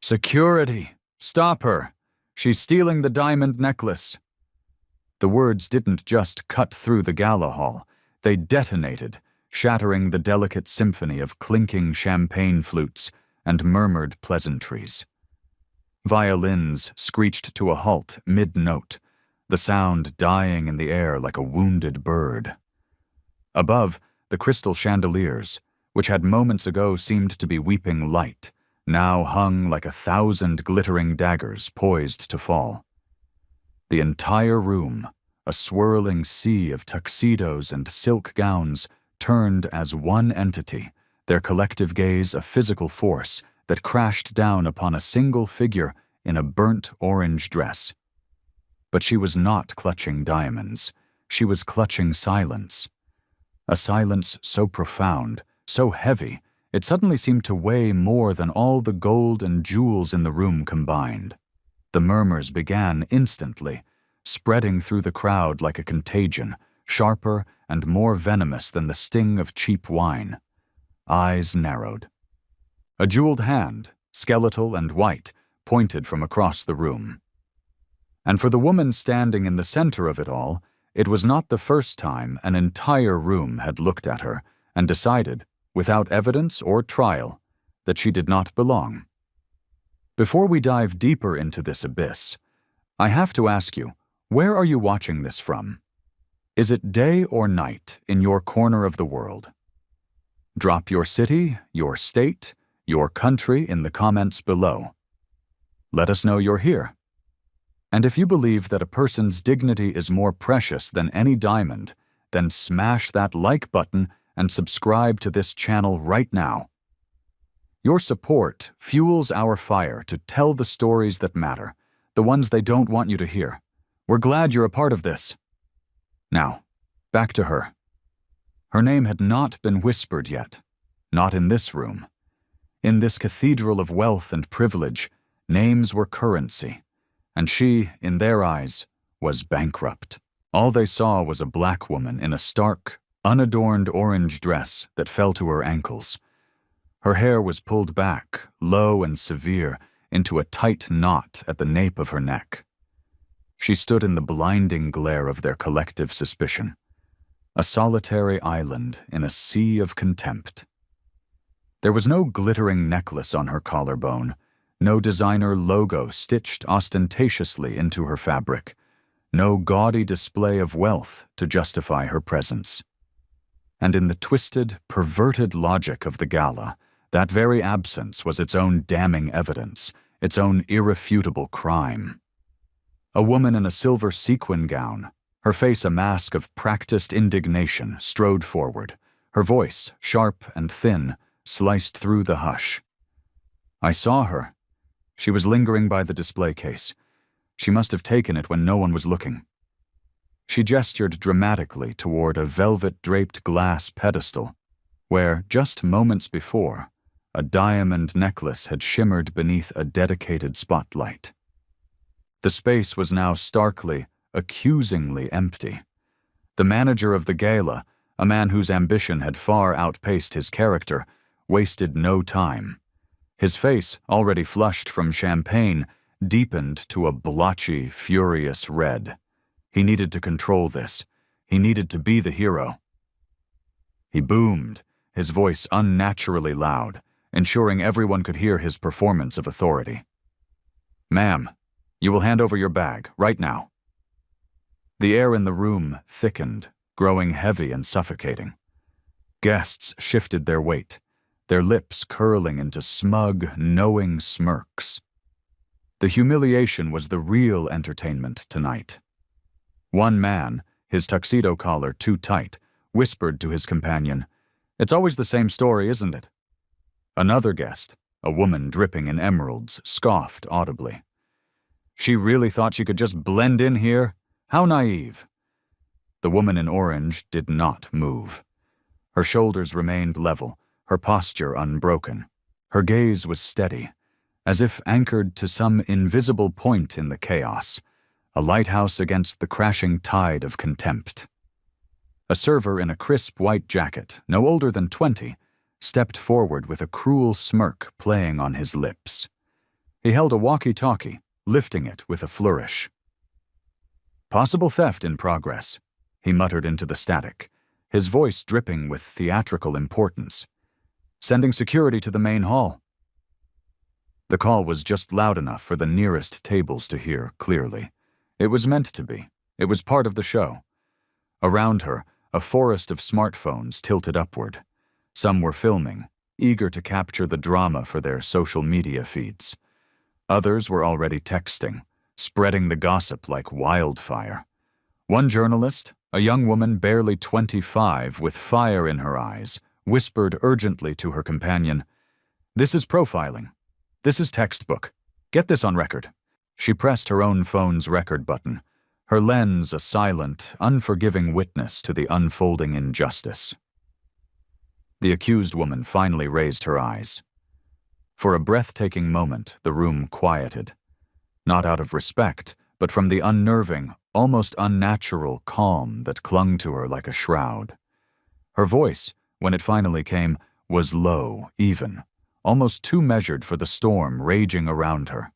"Security! Stop her! She's stealing the diamond necklace!" The words didn't just cut through the gala hall, they detonated, shattering the delicate symphony of clinking champagne flutes and murmured pleasantries. Violins screeched to a halt mid-note, the sound dying in the air like a wounded bird. Above, the crystal chandeliers, which had moments ago seemed to be weeping light, now hung like 1,000 glittering daggers poised to fall. The entire room, a swirling sea of tuxedos and silk gowns, turned as one entity, their collective gaze a physical force that crashed down upon a single figure in a burnt orange dress. But she was not clutching diamonds. She was clutching silence. A silence so profound, so heavy, it suddenly seemed to weigh more than all the gold and jewels in the room combined. The murmurs began instantly, spreading through the crowd like a contagion, sharper and more venomous than the sting of cheap wine. Eyes narrowed. A jeweled hand, skeletal and white, pointed from across the room. And for the woman standing in the center of it all, it was not the first time an entire room had looked at her and decided, without evidence or trial, that she did not belong. Before we dive deeper into this abyss, I have to ask you, where are you watching this from? Is it day or night in your corner of the world? Drop your city, your state, your country in the comments below. Let us know you're here. And if you believe that a person's dignity is more precious than any diamond, then smash that like button and subscribe to this channel right now. Your support fuels our fire to tell the stories that matter, the ones they don't want you to hear. We're glad you're a part of this. Now, back to her. Her name had not been whispered yet, not in this room. In this cathedral of wealth and privilege, names were currency, and she, in their eyes, was bankrupt. All they saw was a black woman in a stark, unadorned orange dress that fell to her ankles. Her hair was pulled back, low and severe, into a tight knot at the nape of her neck. She stood in the blinding glare of their collective suspicion, a solitary island in a sea of contempt. There was no glittering necklace on her collarbone, no designer logo stitched ostentatiously into her fabric, no gaudy display of wealth to justify her presence. And in the twisted, perverted logic of the gala, that very absence was its own damning evidence, its own irrefutable crime. A woman in a silver sequin gown, her face a mask of practiced indignation, strode forward, her voice, sharp and thin, sliced through the hush. I saw her. She was lingering by the display case. She must have taken it when no one was looking. She gestured dramatically toward a velvet-draped glass pedestal, where, just moments before, a diamond necklace had shimmered beneath a dedicated spotlight. The space was now starkly, accusingly empty. The manager of the gala, a man whose ambition had far outpaced his character, wasted no time. His face, already flushed from champagne, deepened to a blotchy, furious red. He needed to control this. He needed to be the hero. He boomed, his voice unnaturally loud, ensuring everyone could hear his performance of authority. "Ma'am, you will hand over your bag, right now." The air in the room thickened, growing heavy and suffocating. Guests shifted their weight, their lips curling into smug, knowing smirks. The humiliation was the real entertainment tonight. One man, his tuxedo collar too tight, whispered to his companion, "It's always the same story, isn't it?" Another guest, a woman dripping in emeralds, scoffed audibly. "She really thought she could just blend in here? How naive." The woman in orange did not move. Her shoulders remained level, her posture unbroken. Her gaze was steady, as if anchored to some invisible point in the chaos, a lighthouse against the crashing tide of contempt. A server in a crisp white jacket, no older than 20, stepped forward with a cruel smirk playing on his lips. He held a walkie-talkie, lifting it with a flourish. "Possible theft in progress," he muttered into the static, his voice dripping with theatrical importance. "Sending security to the main hall." The call was just loud enough for the nearest tables to hear clearly. It was meant to be. It was part of the show. Around her, a forest of smartphones tilted upward. Some were filming, eager to capture the drama for their social media feeds. Others were already texting, spreading the gossip like wildfire. One journalist, a young woman barely 25 with fire in her eyes, whispered urgently to her companion, "This is profiling. This is textbook. Get this on record." She pressed her own phone's record button, her lens a silent, unforgiving witness to the unfolding injustice. The accused woman finally raised her eyes. For a breathtaking moment, the room quieted. Not out of respect, but from the unnerving, almost unnatural calm that clung to her like a shroud. Her voice, when it finally came, was low, even, almost too measured for the storm raging around her.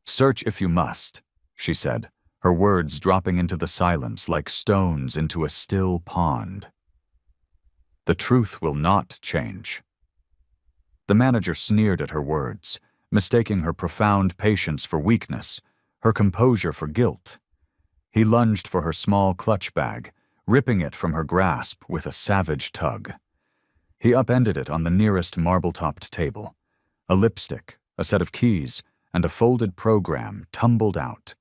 "Search if you must," she said, her words dropping into the silence like stones into a still pond. "The truth will not change." The manager sneered at her words, mistaking her profound patience for weakness, her composure for guilt. He lunged for her small clutch bag, ripping it from her grasp with a savage tug. He upended it on the nearest marble-topped table. A lipstick, a set of keys, and a folded program tumbled out.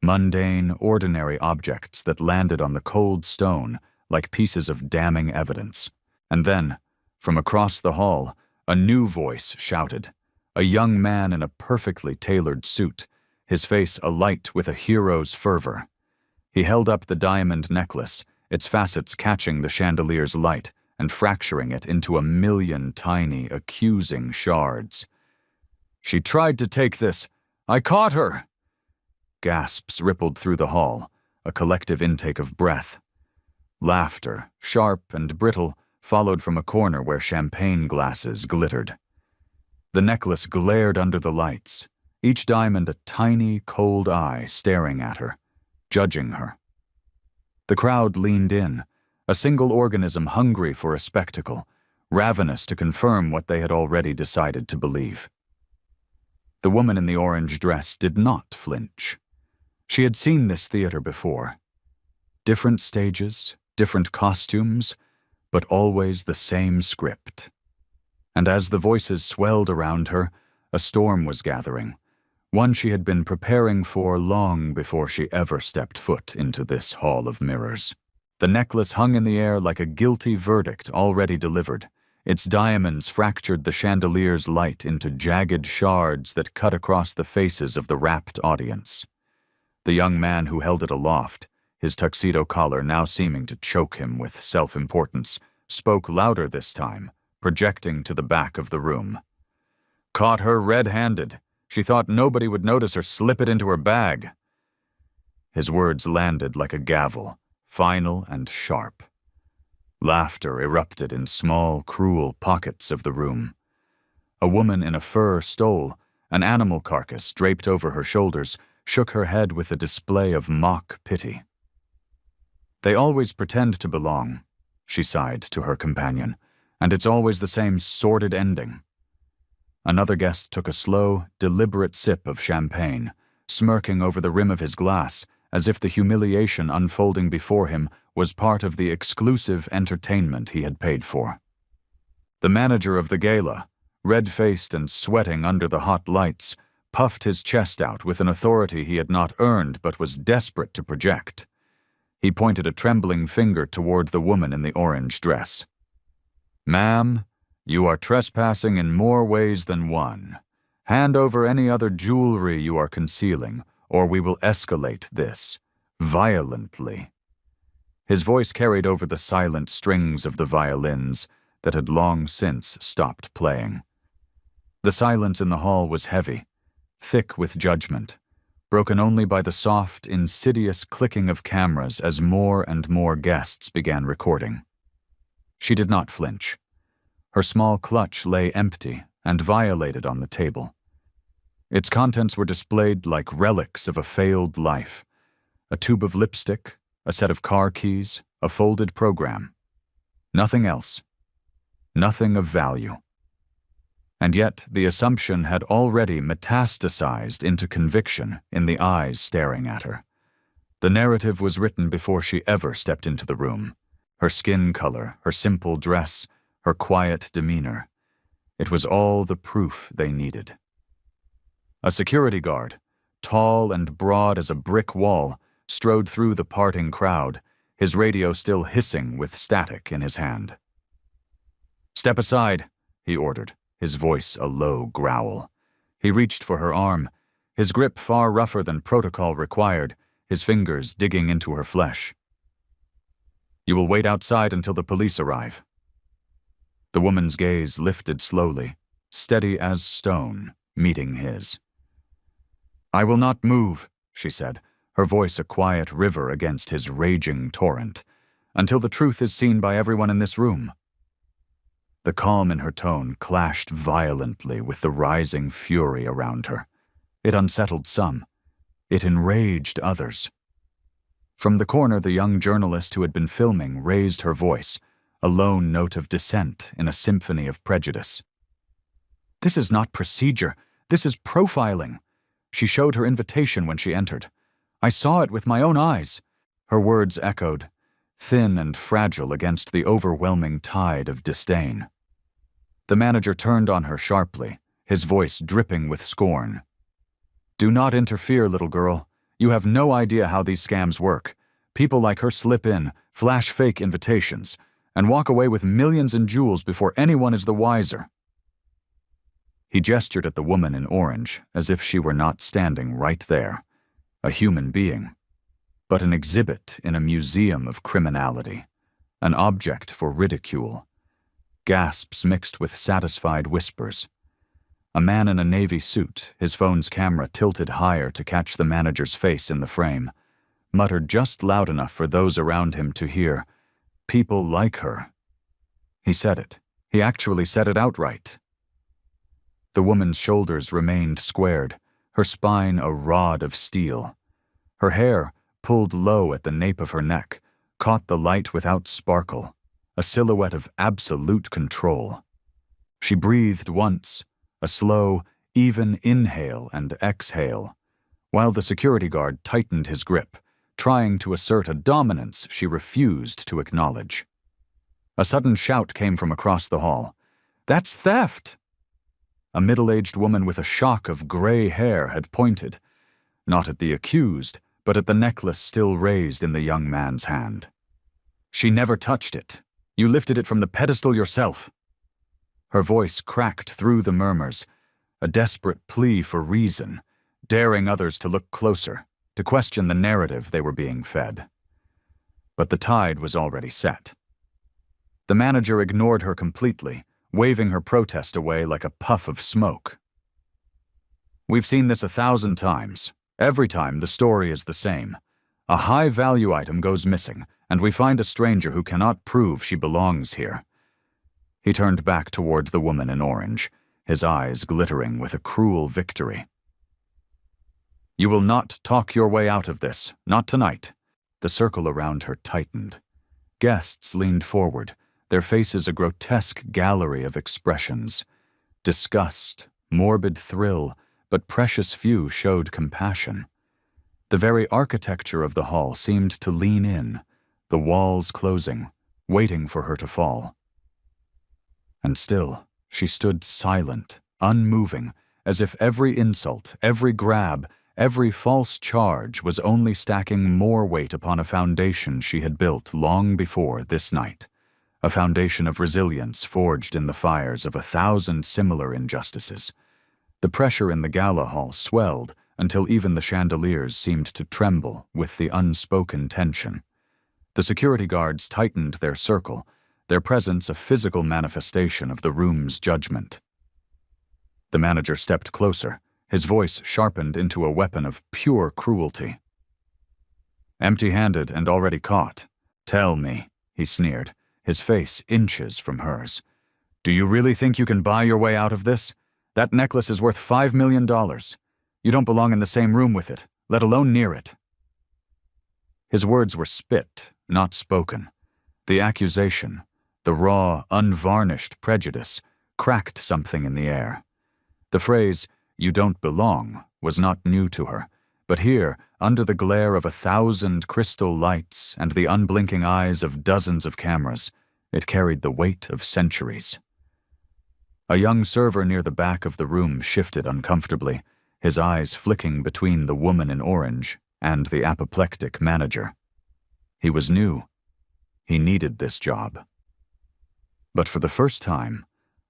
Mundane, ordinary objects that landed on the cold stone like pieces of damning evidence. And then, from across the hall, a new voice shouted, a young man in a perfectly tailored suit, his face alight with a hero's fervor. He held up the diamond necklace, its facets catching the chandelier's light and fracturing it into a million tiny, accusing shards. "She tried to take this. I caught her!" Gasps rippled through the hall, a collective intake of breath. Laughter, sharp and brittle, followed from a corner where champagne glasses glittered. The necklace glared under the lights, each diamond a tiny, cold eye staring at her, judging her. The crowd leaned in, a single organism hungry for a spectacle, ravenous to confirm what they had already decided to believe. The woman in the orange dress did not flinch. She had seen this theater before. Different stages, different costumes, but always the same script. And as the voices swelled around her, a storm was gathering, one she had been preparing for long before she ever stepped foot into this hall of mirrors. The necklace hung in the air like a guilty verdict already delivered. Its diamonds fractured the chandelier's light into jagged shards that cut across the faces of the rapt audience. The young man who held it aloft, his tuxedo collar now seeming to choke him with self-importance, spoke louder this time, projecting to the back of the room. "Caught her red-handed. She thought nobody would notice her slip it into her bag." His words landed like a gavel, final and sharp. Laughter erupted in small, cruel pockets of the room. A woman in a fur stole, an animal carcass draped over her shoulders, shook her head with a display of mock pity. "They always pretend to belong," she sighed to her companion, "and it's always the same sordid ending." Another guest took a slow, deliberate sip of champagne, smirking over the rim of his glass, as if the humiliation unfolding before him was part of the exclusive entertainment he had paid for. The manager of the gala, red-faced and sweating under the hot lights, puffed his chest out with an authority he had not earned but was desperate to project. He pointed a trembling finger toward the woman in the orange dress. "Ma'am, you are trespassing in more ways than one. Hand over any other jewelry you are concealing, or we will escalate this, violently." His voice carried over the silent strings of the violins that had long since stopped playing. The silence in the hall was heavy, thick with judgment, broken only by the soft, insidious clicking of cameras as more and more guests began recording. She did not flinch. Her small clutch lay empty and violated on the table. Its contents were displayed like relics of a failed life. A tube of lipstick, a set of car keys, a folded program. Nothing else. Nothing of value. And yet the assumption had already metastasized into conviction in the eyes staring at her. The narrative was written before she ever stepped into the room. Her skin color, her simple dress, her quiet demeanor. It was all the proof they needed. A security guard, tall and broad as a brick wall, strode through the parting crowd, his radio still hissing with static in his hand. "Step aside," he ordered, his voice a low growl. He reached for her arm, his grip far rougher than protocol required, his fingers digging into her flesh. "You will wait outside until the police arrive." The woman's gaze lifted slowly, steady as stone, meeting his. "I will not move," she said, her voice a quiet river against his raging torrent, "until the truth is seen by everyone in this room." The calm in her tone clashed violently with the rising fury around her. It unsettled some. It enraged others. From the corner, the young journalist who had been filming raised her voice, a lone note of dissent in a symphony of prejudice. "This is not procedure. This is profiling." She showed her invitation when she entered. "I saw it with my own eyes." Her words echoed, thin and fragile against the overwhelming tide of disdain. The manager turned on her sharply, his voice dripping with scorn. "Do not interfere, little girl. You have no idea how these scams work. People like her slip in, flash fake invitations, and walk away with millions in jewels before anyone is the wiser." He gestured at the woman in orange, as if she were not standing right there, a human being, but an exhibit in a museum of criminality, an object for ridicule. Gasps mixed with satisfied whispers. A man in a navy suit, his phone's camera tilted higher to catch the manager's face in the frame, muttered just loud enough for those around him to hear, "People like her." He said it. He actually said it outright. The woman's shoulders remained squared, her spine a rod of steel. Her hair, pulled low at the nape of her neck, caught the light without sparkle, a silhouette of absolute control. She breathed once, a slow, even inhale and exhale, while the security guard tightened his grip, trying to assert a dominance she refused to acknowledge. A sudden shout came from across the hall. "That's theft!" A middle-aged woman with a shock of gray hair had pointed, not at the accused, but at the necklace still raised in the young man's hand. "She never touched it. You lifted it from the pedestal yourself." Her voice cracked through the murmurs, a desperate plea for reason, daring others to look closer, to question the narrative they were being fed. But the tide was already set. The manager ignored her completely, waving her protest away like a puff of smoke. "We've seen this 1,000 times. Every time the story is the same. A high-value item goes missing, and we find a stranger who cannot prove she belongs here." He turned back toward the woman in orange, his eyes glittering with a cruel victory. "You will not talk your way out of this, not tonight." The circle around her tightened. Guests leaned forward, their faces a grotesque gallery of expressions. Disgust, morbid thrill, but precious few showed compassion. The very architecture of the hall seemed to lean in, the walls closing, waiting for her to fall. And still, she stood silent, unmoving, as if every insult, every grab, every false charge was only stacking more weight upon a foundation she had built long before this night, a foundation of resilience forged in the fires of 1,000 similar injustices. The pressure in the gala hall swelled until even the chandeliers seemed to tremble with the unspoken tension. The security guards tightened their circle, their presence a physical manifestation of the room's judgment. The manager stepped closer, his voice sharpened into a weapon of pure cruelty. "Empty-handed and already caught. Tell me," he sneered, his face inches from hers. "Do you really think you can buy your way out of this? That necklace is worth $5 million. You don't belong in the same room with it, let alone near it." His words were spit, not spoken. The accusation, the raw, unvarnished prejudice, cracked something in the air. The phrase, "you don't belong," was not new to her, but here, under the glare of 1,000 crystal lights and the unblinking eyes of dozens of cameras, it carried the weight of centuries. A young server near the back of the room shifted uncomfortably, his eyes flicking between the woman in orange and the apoplectic manager. He was new. He needed this job. But for the first time,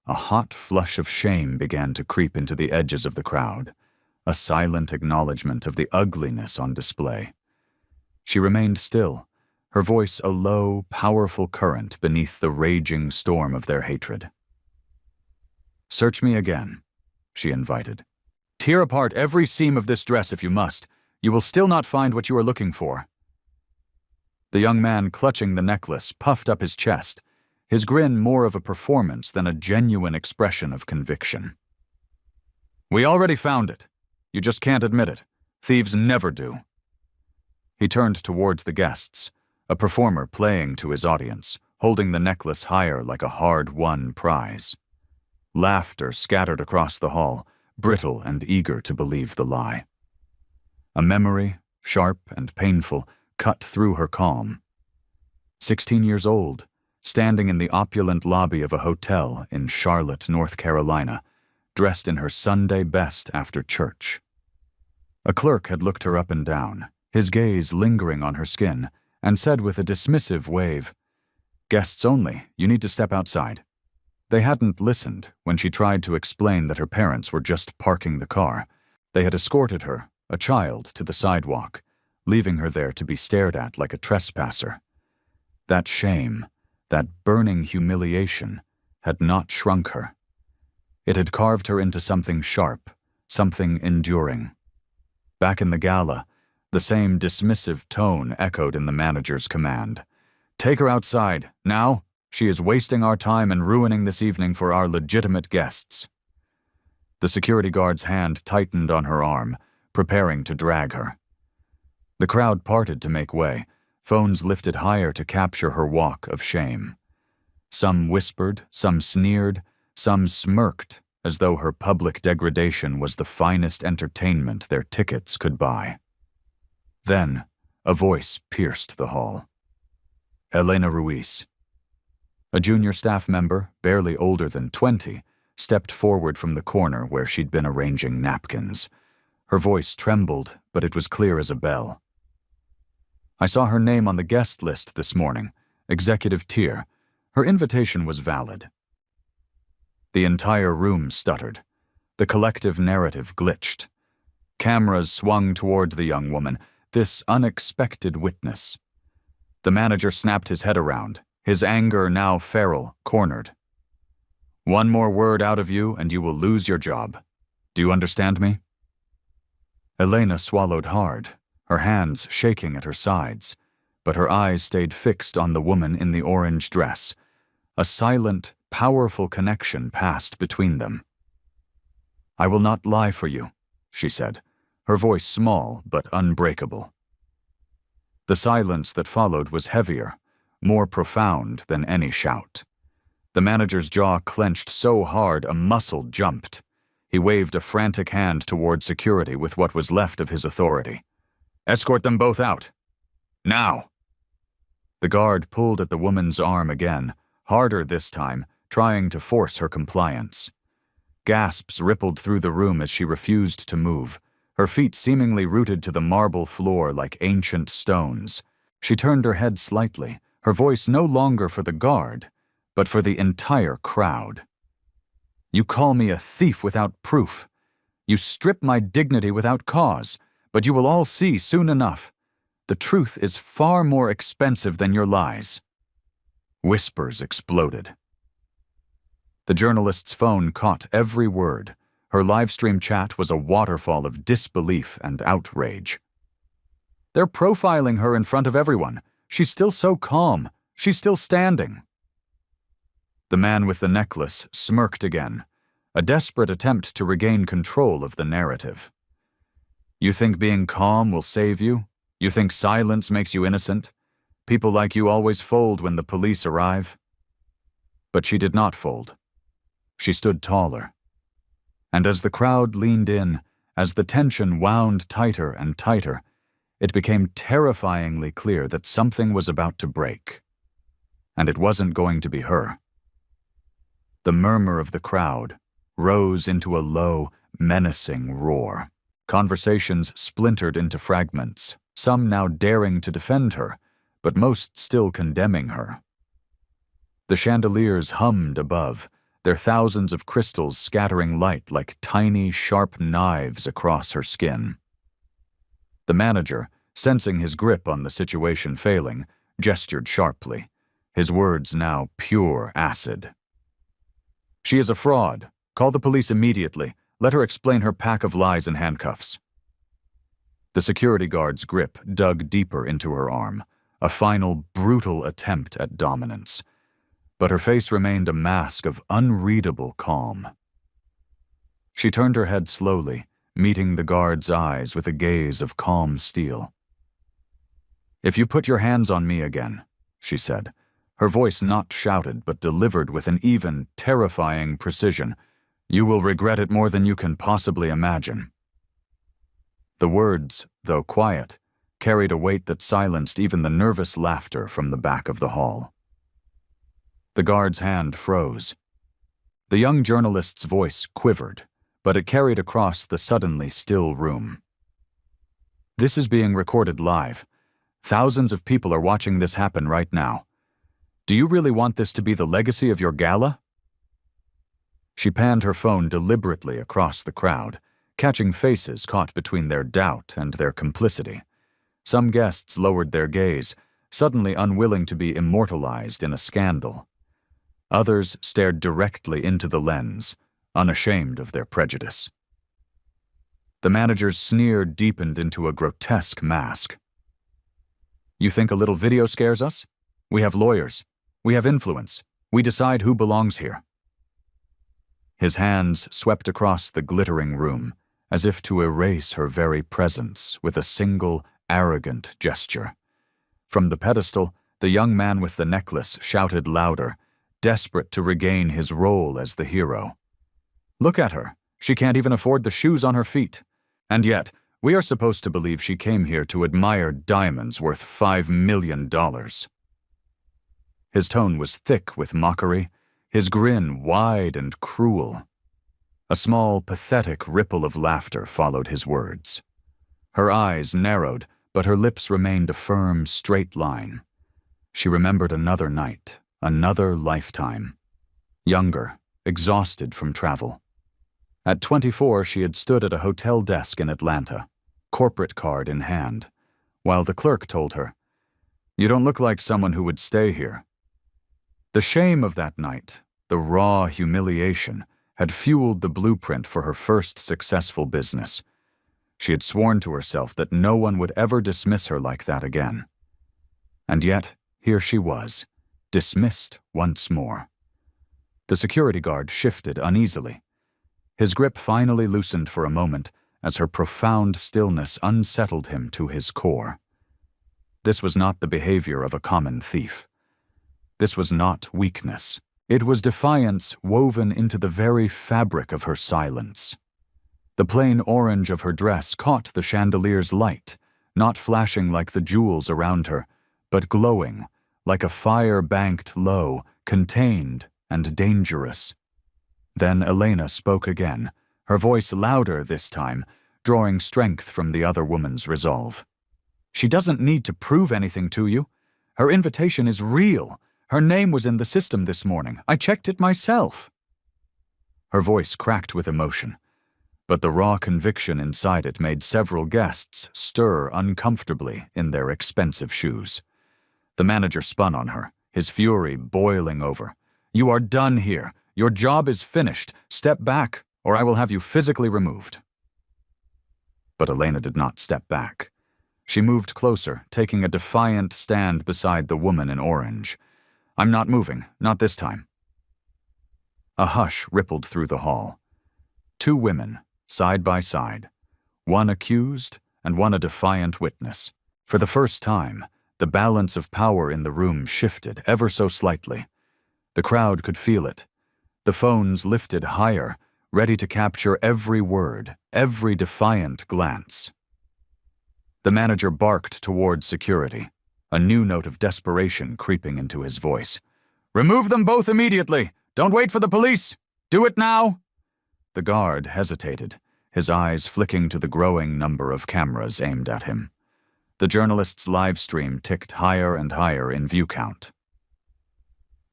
a hot flush of shame began to creep into the edges of the crowd, a silent acknowledgement of the ugliness on display. She remained still, her voice a low, powerful current beneath the raging storm of their hatred. "Search me again," she invited. "Tear apart every seam of this dress if you must. You will still not find what you are looking for." The young man clutching the necklace puffed up his chest, his grin more of a performance than a genuine expression of conviction. "We already found it. You just can't admit it. Thieves never do." He turned towards the guests, a performer playing to his audience, holding the necklace higher like a hard-won prize. Laughter scattered across the hall, brittle and eager to believe the lie. A memory, sharp and painful, cut through her calm. 16 years old, standing in the opulent lobby of a hotel in Charlotte, North Carolina, dressed in her Sunday best after church. A clerk had looked her up and down, his gaze lingering on her skin, and said with a dismissive wave, "Guests only, you need to step outside." They hadn't listened when she tried to explain that her parents were just parking the car. They had escorted her, a child, to the sidewalk, leaving her there to be stared at like a trespasser. That shame, that burning humiliation, had not shrunk her. It had carved her into something sharp, something enduring. Back in the gala, the same dismissive tone echoed in the manager's command. "Take her outside, now! She is wasting our time and ruining this evening for our legitimate guests." The security guard's hand tightened on her arm, preparing to drag her. The crowd parted to make way, phones lifted higher to capture her walk of shame. Some whispered, some sneered, some smirked, as though her public degradation was the finest entertainment their tickets could buy. Then, a voice pierced the hall. Elena Ruiz. A junior staff member, barely older than 20, stepped forward from the corner where she'd been arranging napkins. Her voice trembled, but it was clear as a bell. "I saw her name on the guest list this morning, executive tier. Her invitation was valid." The entire room stuttered. The collective narrative glitched. Cameras swung toward the young woman, this unexpected witness. The manager snapped his head around, his anger now feral, cornered. "One more word out of you and you will lose your job. Do you understand me?" Elena swallowed hard, her hands shaking at her sides, but her eyes stayed fixed on the woman in the orange dress. A silent, powerful connection passed between them. "I will not lie for you," she said, her voice small but unbreakable. The silence that followed was heavier, more profound than any shout. The manager's jaw clenched so hard a muscle jumped. He waved a frantic hand toward security with what was left of his authority. "Escort them both out. Now!" The guard pulled at the woman's arm again, harder this time, trying to force her compliance. Gasps rippled through the room as she refused to move, her feet seemingly rooted to the marble floor like ancient stones. She turned her head slightly, her voice no longer for the guard, but for the entire crowd. "You call me a thief without proof. You strip my dignity without cause, but you will all see soon enough. The truth is far more expensive than your lies." Whispers exploded. The journalist's phone caught every word. Her livestream chat was a waterfall of disbelief and outrage. "They're profiling her in front of everyone. She's still so calm. She's still standing." The man with the necklace smirked again, a desperate attempt to regain control of the narrative. You think being calm will save you? You think silence makes you innocent? People like you always fold when the police arrive? But she did not fold. She stood taller. And as the crowd leaned in, as the tension wound tighter and tighter, it became terrifyingly clear that something was about to break. And it wasn't going to be her. The murmur of the crowd rose into a low, menacing roar. Conversations splintered into fragments, some now daring to defend her, but most still condemning her. The chandeliers hummed above, their thousands of crystals scattering light like tiny, sharp knives across her skin. The manager, sensing his grip on the situation failing, gestured sharply, his words now pure acid. "She is a fraud. Call the police immediately. Let her explain her pack of lies and handcuffs." The security guard's grip dug deeper into her arm, a final brutal attempt at dominance. But her face remained a mask of unreadable calm. She turned her head slowly, meeting the guard's eyes with a gaze of calm steel. "If you put your hands on me again," she said, her voice not shouted but delivered with an even, terrifying precision, "you will regret it more than you can possibly imagine." The words, though quiet, carried a weight that silenced even the nervous laughter from the back of the hall. The guard's hand froze. The young journalist's voice quivered, but it carried across the suddenly still room. "This is being recorded live. Thousands of people are watching this happen right now. Do you really want this to be the legacy of your gala?" She panned her phone deliberately across the crowd, catching faces caught between their doubt and their complicity. Some guests lowered their gaze, suddenly unwilling to be immortalized in a scandal. Others stared directly into the lens, unashamed of their prejudice. The manager's sneer deepened into a grotesque mask. "You think a little video scares us? We have lawyers. We have influence. We decide who belongs here." His hands swept across the glittering room, as if to erase her very presence with a single, arrogant gesture. From the pedestal, the young man with the necklace shouted louder, desperate to regain his role as the hero. "Look at her. She can't even afford the shoes on her feet. And yet, we are supposed to believe she came here to admire diamonds worth $5 million. His tone was thick with mockery, his grin wide and cruel. A small, pathetic ripple of laughter followed his words. Her eyes narrowed, but her lips remained a firm, straight line. She remembered another night, another lifetime. Younger, exhausted from travel. At 24, she had stood at a hotel desk in Atlanta, corporate card in hand, while the clerk told her, "You don't look like someone who would stay here." The shame of that night, the raw humiliation, had fueled the blueprint for her first successful business. She had sworn to herself that no one would ever dismiss her like that again. And yet, here she was, dismissed once more. The security guard shifted uneasily. His grip finally loosened for a moment as her profound stillness unsettled him to his core. This was not the behavior of a common thief. This was not weakness. It was defiance woven into the very fabric of her silence. The plain orange of her dress caught the chandelier's light, not flashing like the jewels around her, but glowing, like a fire banked low, contained and dangerous. Then Elena spoke again, her voice louder this time, drawing strength from the other woman's resolve. "She doesn't need to prove anything to you. Her invitation is real. Her name was in the system this morning. I checked it myself." Her voice cracked with emotion, but the raw conviction inside it made several guests stir uncomfortably in their expensive shoes. The manager spun on her, his fury boiling over. "You are done here. Your job is finished. Step back, or I will have you physically removed." But Elena did not step back. She moved closer, taking a defiant stand beside the woman in orange. "I'm not moving, not this time." A hush rippled through the hall. Two women, side by side, one accused and one a defiant witness. For the first time, the balance of power in the room shifted ever so slightly. The crowd could feel it. The phones lifted higher, ready to capture every word, every defiant glance. The manager barked toward security, a new note of desperation creeping into his voice. "Remove them both immediately! Don't wait for the police! Do it now!" The guard hesitated, his eyes flicking to the growing number of cameras aimed at him. The journalist's live stream ticked higher and higher in view count.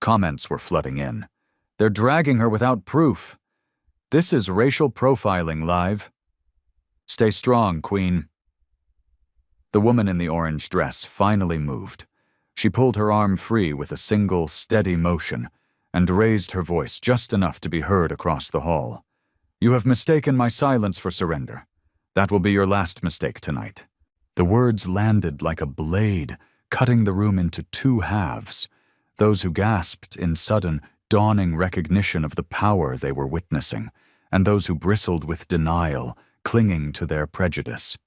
Comments were flooding in. "They're dragging her without proof. This is racial profiling live. Stay strong, Queen." The woman in the orange dress finally moved. She pulled her arm free with a single, steady motion and raised her voice just enough to be heard across the hall. "You have mistaken my silence for surrender. That will be your last mistake tonight." The words landed like a blade, cutting the room into two halves. Those who gasped in sudden, dawning recognition of the power they were witnessing, and those who bristled with denial, clinging to their prejudice.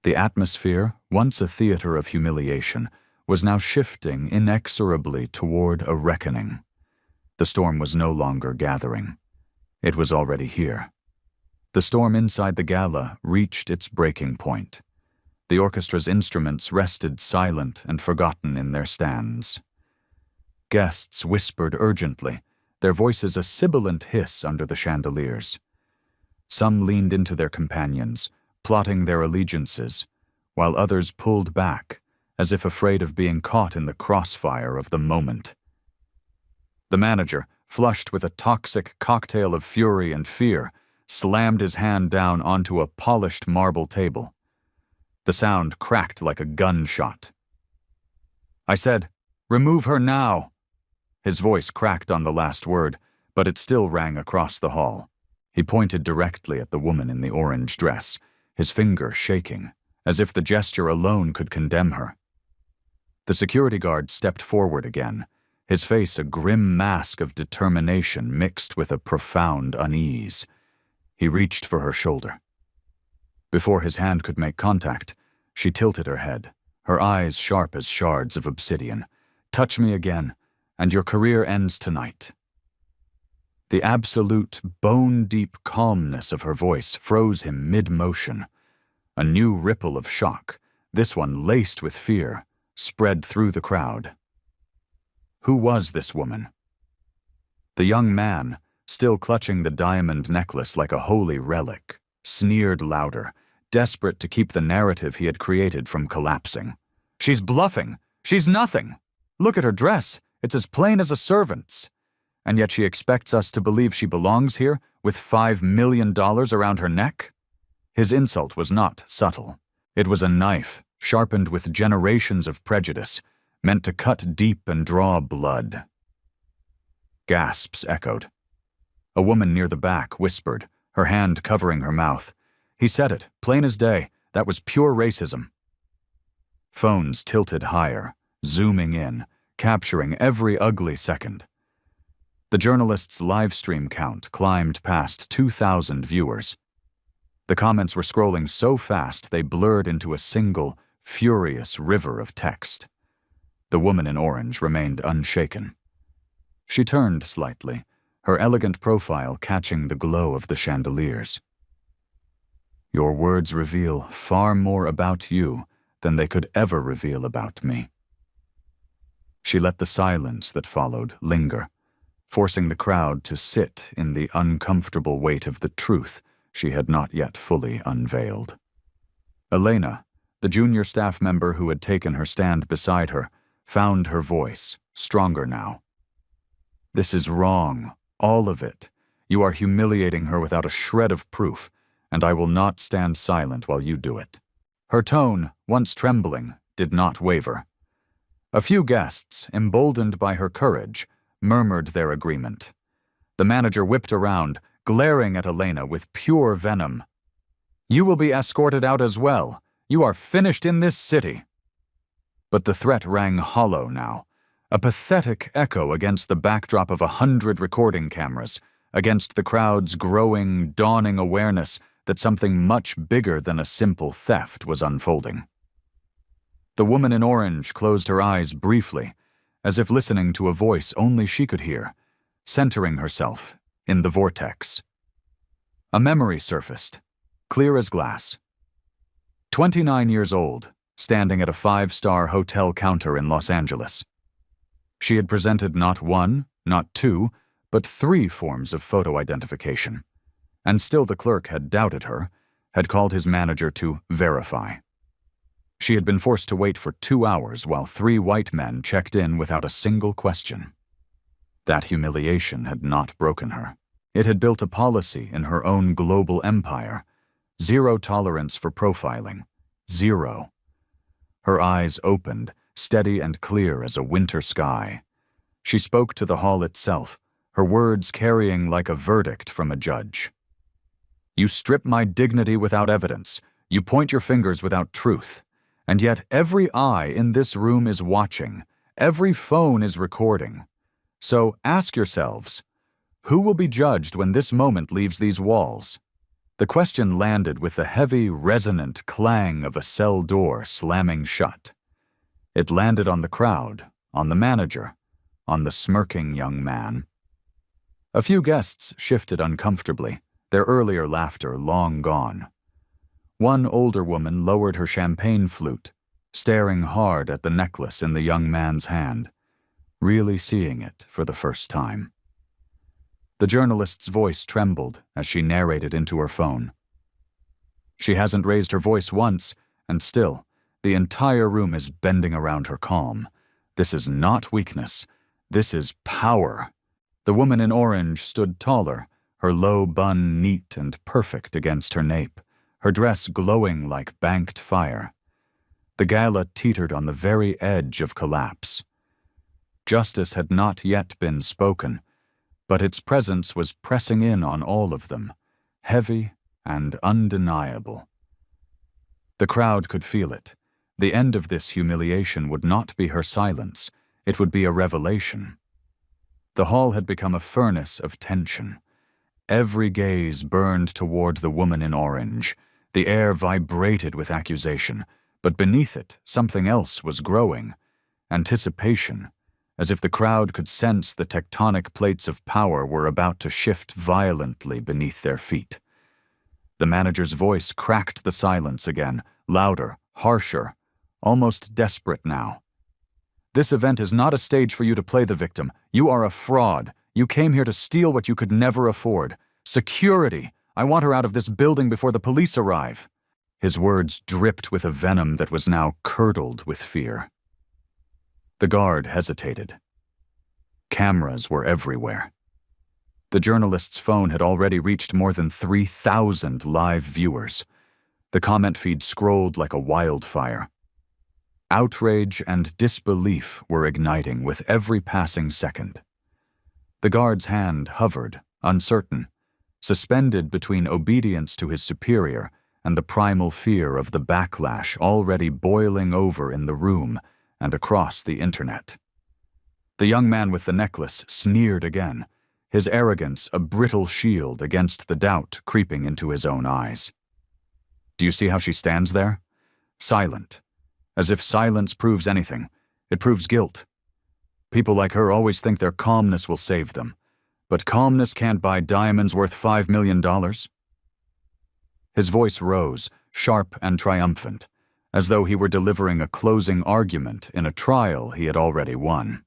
The atmosphere, once a theater of humiliation, was now shifting inexorably toward a reckoning. The storm was no longer gathering. It was already here. The storm inside the gala reached its breaking point. The orchestra's instruments rested silent and forgotten in their stands. Guests whispered urgently, their voices a sibilant hiss under the chandeliers. Some leaned into their companions, plotting their allegiances, while others pulled back, as if afraid of being caught in the crossfire of the moment. The manager, flushed with a toxic cocktail of fury and fear, slammed his hand down onto a polished marble table. The sound cracked like a gunshot. "I said, remove her now." His voice cracked on the last word, but it still rang across the hall. He pointed directly at the woman in the orange dress, his finger shaking, as if the gesture alone could condemn her. The security guard stepped forward again, his face a grim mask of determination mixed with a profound unease. He reached for her shoulder. Before his hand could make contact, she tilted her head, her eyes sharp as shards of obsidian. "Touch me again, and your career ends tonight." The absolute, bone-deep calmness of her voice froze him mid-motion. A new ripple of shock, this one laced with fear, spread through the crowd. Who was this woman? The young man, still clutching the diamond necklace like a holy relic, sneered louder, desperate to keep the narrative he had created from collapsing. "She's bluffing! She's nothing! Look at her dress! It's as plain as a servant's! And yet she expects us to believe she belongs here with $5 million around her neck?" His insult was not subtle. It was a knife, sharpened with generations of prejudice, meant to cut deep and draw blood. Gasps echoed. A woman near the back whispered, her hand covering her mouth. "He said it, plain as day. That was pure racism." Phones tilted higher, zooming in, capturing every ugly second. The journalist's live stream count climbed past 2,000 viewers. The comments were scrolling so fast they blurred into a single, furious river of text. The woman in orange remained unshaken. She turned slightly, her elegant profile catching the glow of the chandeliers. "Your words reveal far more about you than they could ever reveal about me." She let the silence that followed linger, forcing the crowd to sit in the uncomfortable weight of the truth she had not yet fully unveiled. Elena, the junior staff member who had taken her stand beside her, found her voice, stronger now. "This is wrong, all of it. You are humiliating her without a shred of proof, and I will not stand silent while you do it." Her tone, once trembling, did not waver. A few guests, emboldened by her courage, murmured their agreement. The manager whipped around, glaring at Elena with pure venom. "You will be escorted out as well. You are finished in this city." But the threat rang hollow now, a pathetic echo against the backdrop of 100 recording cameras, against the crowd's growing, dawning awareness that something much bigger than a simple theft was unfolding. The woman in orange closed her eyes briefly, as if listening to a voice only she could hear, centering herself in the vortex. A memory surfaced, clear as glass. 29 years old, standing at a 5-star hotel counter in Los Angeles. She had presented not one, not two, but 3 forms of photo identification, and still the clerk had doubted her, had called his manager to verify. She had been forced to wait for 2 hours while 3 white men checked in without a single question. That humiliation had not broken her. It had built a policy in her own global empire. 0 tolerance for profiling. 0. Her eyes opened, steady and clear as a winter sky. She spoke to the hall itself, her words carrying like a verdict from a judge. You strip my dignity without evidence. You point your fingers without truth. And yet every eye in this room is watching. Every phone is recording. So ask yourselves, who will be judged when this moment leaves these walls? The question landed with the heavy, resonant clang of a cell door slamming shut. It landed on the crowd, on the manager, on the smirking young man. A few guests shifted uncomfortably, their earlier laughter long gone. One older woman lowered her champagne flute, staring hard at the necklace in the young man's hand, really seeing it for the first time. The journalist's voice trembled as she narrated into her phone. She hasn't raised her voice once, and still, the entire room is bending around her calm. This is not weakness. This is power. The woman in orange stood taller, her low bun neat and perfect against her nape, her dress glowing like banked fire. The gala teetered on the very edge of collapse. Justice had not yet been spoken, but its presence was pressing in on all of them, heavy and undeniable. The crowd could feel it. The end of this humiliation would not be her silence, it would be a revelation. The hall had become a furnace of tension. Every gaze burned toward the woman in orange. The air vibrated with accusation, but beneath it, something else was growing. Anticipation, as if the crowd could sense the tectonic plates of power were about to shift violently beneath their feet. The manager's voice cracked the silence again, louder, harsher, almost desperate now. This event is not a stage for you to play the victim. You are a fraud. You came here to steal what you could never afford. Security! I want her out of this building before the police arrive. His words dripped with a venom that was now curdled with fear. The guard hesitated. Cameras were everywhere. The journalist's phone had already reached more than 3,000 live viewers. The comment feed scrolled like a wildfire. Outrage and disbelief were igniting with every passing second. The guard's hand hovered, uncertain, suspended between obedience to his superior and the primal fear of the backlash already boiling over in the room and across the internet. The young man with the necklace sneered again, his arrogance a brittle shield against the doubt creeping into his own eyes. Do you see how she stands there? Silent. As if silence proves anything. It proves guilt. People like her always think their calmness will save them. But calmness can't buy diamonds worth $5 million. His voice rose, sharp and triumphant, as though he were delivering a closing argument in a trial he had already won.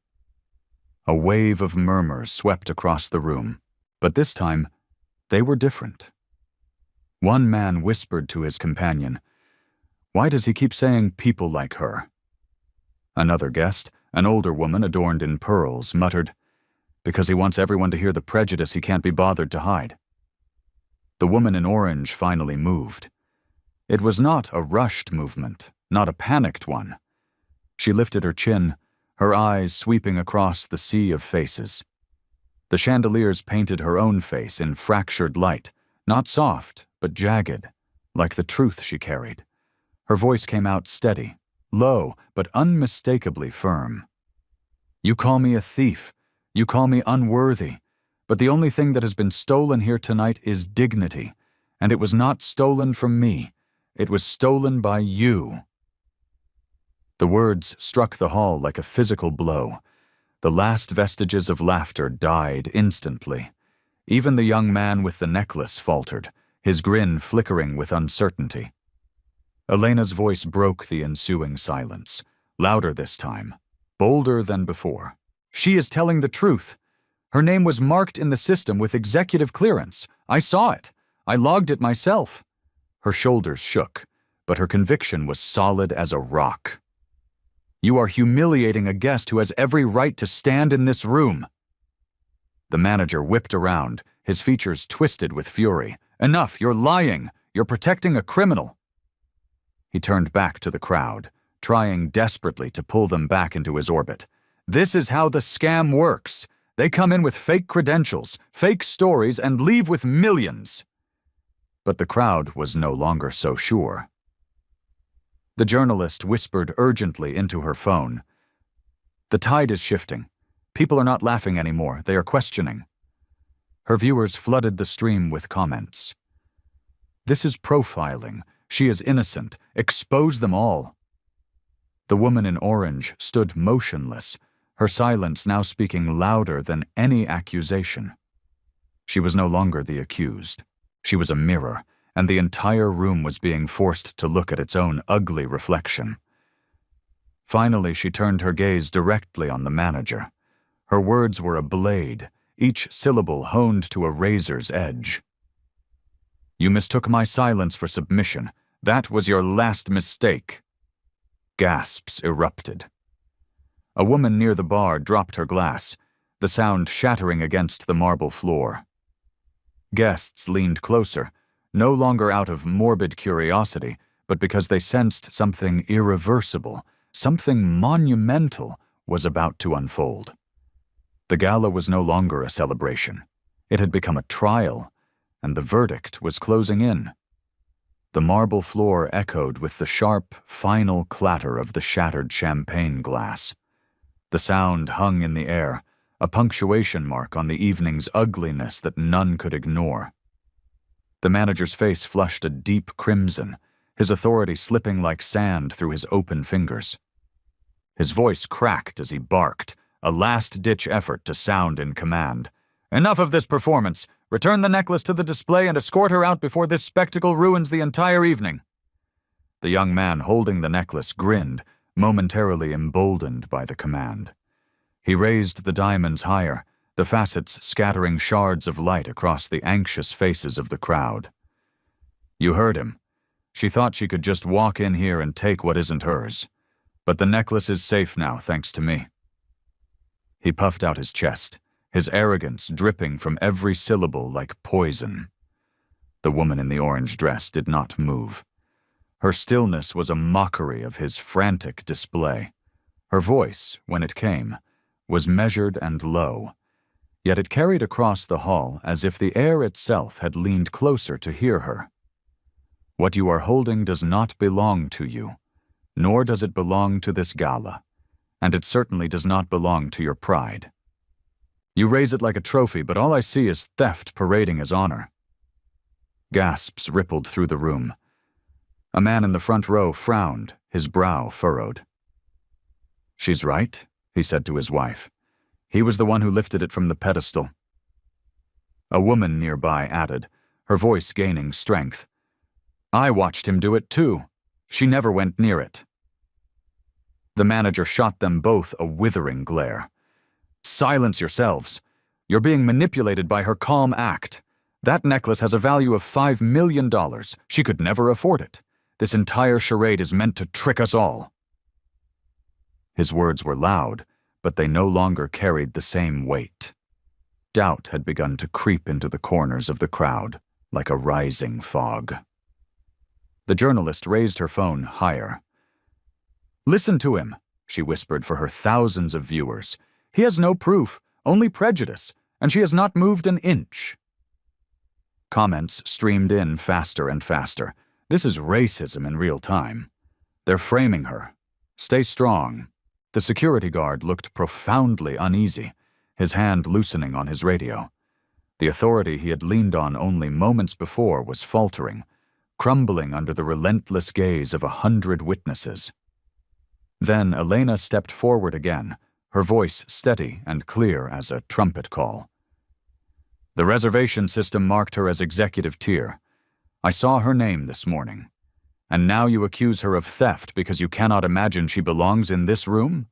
A wave of murmurs swept across the room, but this time, they were different. One man whispered to his companion, "Why does he keep saying people like her?" Another guest, an older woman adorned in pearls, muttered, "Because he wants everyone to hear the prejudice he can't be bothered to hide." The woman in orange finally moved. It was not a rushed movement, not a panicked one. She lifted her chin, her eyes sweeping across the sea of faces. The chandeliers painted her own face in fractured light, not soft, but jagged, like the truth she carried. Her voice came out steady, low, but unmistakably firm. "You call me a thief. You call me unworthy. But the only thing that has been stolen here tonight is dignity, and it was not stolen from me. It was stolen by you." The words struck the hall like a physical blow. The last vestiges of laughter died instantly. Even the young man with the necklace faltered, his grin flickering with uncertainty. Elena's voice broke the ensuing silence, louder this time, bolder than before. "She is telling the truth. Her name was marked in the system with executive clearance. I saw it. I logged it myself." Her shoulders shook, but her conviction was solid as a rock. "You are humiliating a guest who has every right to stand in this room." The manager whipped around, his features twisted with fury. "Enough, you're lying. You're protecting a criminal." He turned back to the crowd, trying desperately to pull them back into his orbit. "This is how the scam works. They come in with fake credentials, fake stories, and leave with millions." But the crowd was no longer so sure. The journalist whispered urgently into her phone. "The tide is shifting. People are not laughing anymore, they are questioning." Her viewers flooded the stream with comments. "This is profiling. She is innocent. Expose them all." The woman in orange stood motionless, her silence now speaking louder than any accusation. She was no longer the accused. She was a mirror, and the entire room was being forced to look at its own ugly reflection. Finally, she turned her gaze directly on the manager. Her words were a blade, each syllable honed to a razor's edge. "You mistook my silence for submission. That was your last mistake." Gasps erupted. A woman near the bar dropped her glass, the sound shattering against the marble floor. Guests leaned closer, no longer out of morbid curiosity, but because they sensed something irreversible, something monumental was about to unfold. The gala was no longer a celebration. It had become a trial, and the verdict was closing in. The marble floor echoed with the sharp, final clatter of the shattered champagne glass. The sound hung in the air, a punctuation mark on the evening's ugliness that none could ignore. The manager's face flushed a deep crimson, his authority slipping like sand through his open fingers. His voice cracked as he barked, a last-ditch effort to sound in command. "Enough of this performance! Return the necklace to the display and escort her out before this spectacle ruins the entire evening." The young man holding the necklace grinned, momentarily emboldened by the command. He raised the diamonds higher, the facets scattering shards of light across the anxious faces of the crowd. "You heard him. She thought she could just walk in here and take what isn't hers. But the necklace is safe now, thanks to me." He puffed out his chest, his arrogance dripping from every syllable like poison. The woman in the orange dress did not move. Her stillness was a mockery of his frantic display. Her voice, when it came, was measured and low, yet it carried across the hall as if the air itself had leaned closer to hear her. "What you are holding does not belong to you, nor does it belong to this gala, and it certainly does not belong to your pride. You raise it like a trophy, but all I see is theft parading as honor." Gasps rippled through the room. A man in the front row frowned, his brow furrowed. "She's right," he said to his wife. "He was the one who lifted it from the pedestal." A woman nearby added, her voice gaining strength. "I watched him do it too. She never went near it." The manager shot them both a withering glare. "Silence yourselves. You're being manipulated by her calm act. That necklace has a value of $5 million. She could never afford it. This entire charade is meant to trick us all." His words were loud, but they no longer carried the same weight. Doubt had begun to creep into the corners of the crowd, like a rising fog. The journalist raised her phone higher. "Listen to him," she whispered for her thousands of viewers. "He has no proof, only prejudice, and she has not moved an inch." Comments streamed in faster and faster. "This is racism in real time. They're framing her. Stay strong." The security guard looked profoundly uneasy, his hand loosening on his radio. The authority he had leaned on only moments before was faltering, crumbling under the relentless gaze of 100 witnesses. Then Elena stepped forward again, her voice steady and clear as a trumpet call. The reservation system marked her as executive tier. I saw her name this morning. And now you accuse her of theft because you cannot imagine she belongs in this room?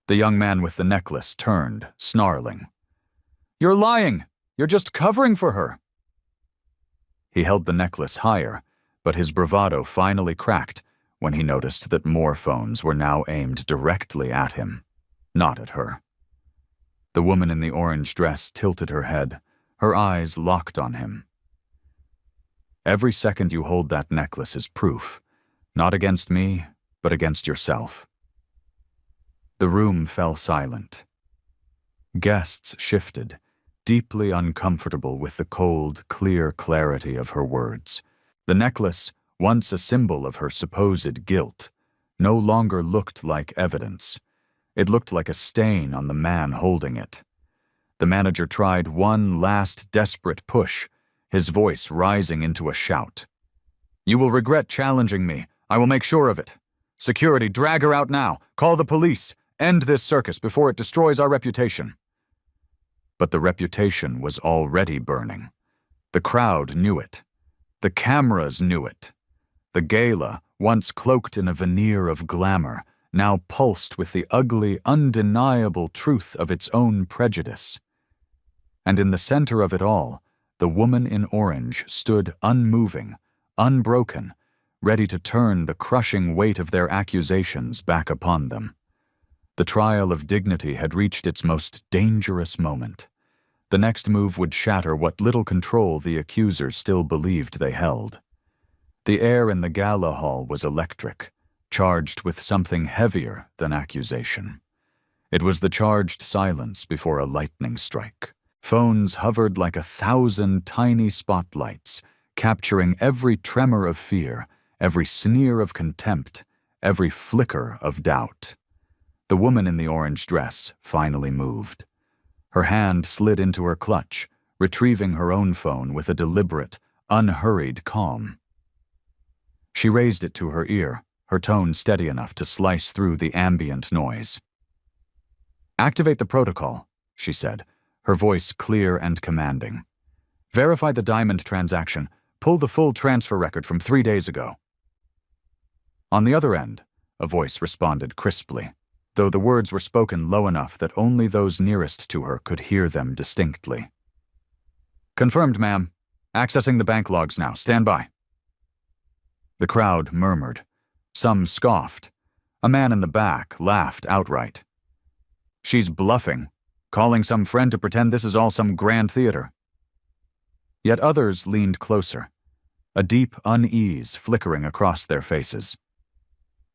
The young man with the necklace turned, snarling. You're lying! You're just covering for her! He held the necklace higher, but his bravado finally cracked when he noticed that more phones were now aimed directly at him, not at her. The woman in the orange dress tilted her head, her eyes locked on him. Every second you hold that necklace is proof, not against me, but against yourself. The room fell silent. Guests shifted, deeply uncomfortable with the cold, clear clarity of her words. The necklace, once a symbol of her supposed guilt, no longer looked like evidence. It looked like a stain on the man holding it. The manager tried one last desperate push, his voice rising into a shout. You will regret challenging me. I will make sure of it. Security, drag her out now. Call the police. End this circus before it destroys our reputation. But the reputation was already burning. The crowd knew it. The cameras knew it. The gala, once cloaked in a veneer of glamour, now pulsed with the ugly, undeniable truth of its own prejudice. And in the center of it all, the woman in orange stood unmoving, unbroken, ready to turn the crushing weight of their accusations back upon them. The trial of dignity had reached its most dangerous moment. The next move would shatter what little control the accusers still believed they held. The air in the gala hall was electric, charged with something heavier than accusation. It was the charged silence before a lightning strike. Phones hovered like 1,000 tiny spotlights, capturing every tremor of fear, every sneer of contempt, every flicker of doubt. The woman in the orange dress finally moved. Her hand slid into her clutch, retrieving her own phone with a deliberate, unhurried calm. She raised it to her ear, her tone steady enough to slice through the ambient noise. Activate the protocol, she said, her voice clear and commanding. Verify the diamond transaction. Pull the full transfer record from 3 days ago. On the other end, a voice responded crisply, though the words were spoken low enough that only those nearest to her could hear them distinctly. Confirmed, ma'am. Accessing the bank logs now. Stand by. The crowd murmured. Some scoffed. A man in the back laughed outright. She's bluffing, calling some friend to pretend this is all some grand theater. Yet others leaned closer, a deep unease flickering across their faces.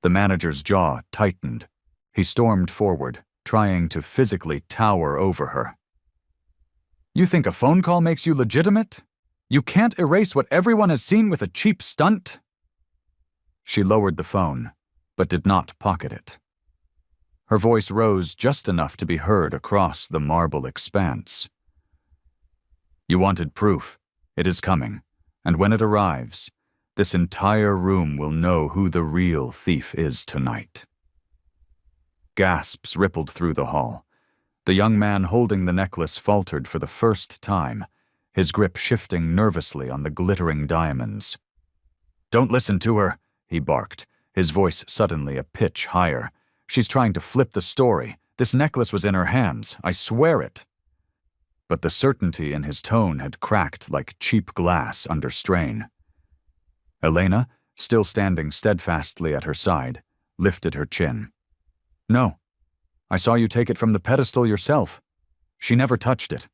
The manager's jaw tightened. He stormed forward, trying to physically tower over her. You think a phone call makes you legitimate? You can't erase what everyone has seen with a cheap stunt? She lowered the phone, but did not pocket it. Her voice rose just enough to be heard across the marble expanse. You wanted proof. It is coming, and when it arrives, this entire room will know who the real thief is tonight. Gasps rippled through the hall. The young man holding the necklace faltered for the first time, his grip shifting nervously on the glittering diamonds. Don't listen to her, he barked, his voice suddenly a pitch higher. She's trying to flip the story. This necklace was in her hands, I swear it. But the certainty in his tone had cracked like cheap glass under strain. Elena, still standing steadfastly at her side, lifted her chin. No, I saw you take it from the pedestal yourself. She never touched it.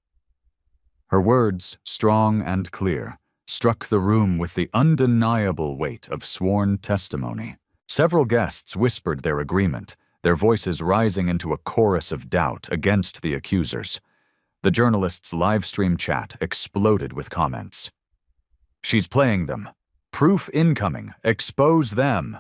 Her words, strong and clear, struck the room with the undeniable weight of sworn testimony. Several guests whispered their agreement, their voices rising into a chorus of doubt against the accusers. The journalists' live stream chat exploded with comments. She's playing them. Proof incoming. Expose them.